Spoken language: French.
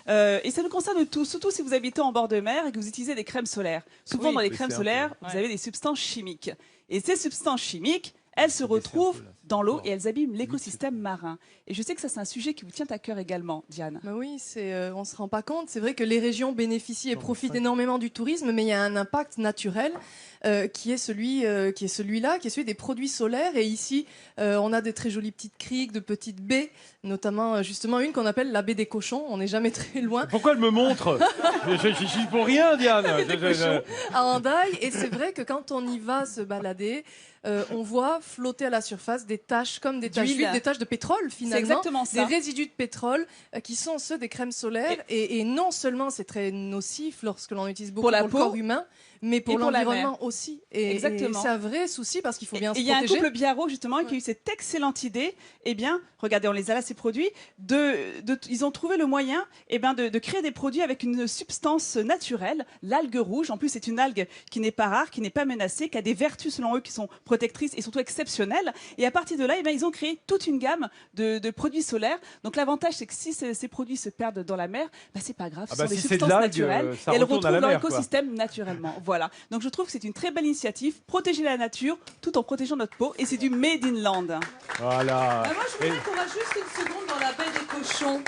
Et ça nous concerne tous, surtout si vous habitez en bord de mer et que vous utilisez des crèmes solaires. Souvent, dans les crèmes solaires, vous avez des substances chimiques. Et ces substances chimiques, elles se retrouvent dans l'eau et elles abîment l'écosystème marin. Et je sais que ça, c'est un sujet qui vous tient à cœur également, Diane. Bah oui, on ne se rend pas compte. C'est vrai que les régions bénéficient et profitent énormément du tourisme, mais il y a un impact naturel qui est celui-là, qui est celui des produits solaires. Et ici, on a des très jolies petites criques, de petites baies, notamment justement une qu'on appelle la baie des cochons. On n'est jamais très loin. Pourquoi elle me montre? Je suis pour rien, Diane. À Hendaye. Et c'est vrai que quand on y va se balader, on voit flotter à la surface des taches comme des taches d'huile, des taches de pétrole finalement. C'est exactement ça. Des résidus de pétrole qui sont ceux des crèmes solaires. Et non seulement c'est très nocif lorsque l'on utilise beaucoup pour le corps humain, mais pour l'environnement aussi. Et c'est un vrai souci parce qu'il faut bien se protéger. Il y a un couple biarro justement qui a eu cette excellente idée. Eh bien, regardez, on les a là, ces produits. Ils ont trouvé le moyen de créer des produits avec une substance naturelle, l'algue rouge. En plus, c'est une algue qui n'est pas rare, qui n'est pas menacée, qui a des vertus selon eux qui sont protectrices et surtout exceptionnelles. Et à partir de là, ils ont créé toute une gamme de produits solaires. Donc l'avantage, c'est que si ces produits se perdent dans la mer, c'est pas grave. Ce sont des substances naturelles et elles retrouvent leur écosystème naturellement. Voilà. Donc je trouve que c'est une très belle initiative. Protéger la nature tout en protégeant notre peau. Et c'est du Made in Land. Voilà. Moi, je voudrais qu'on va juste une seconde dans la baie des cochons.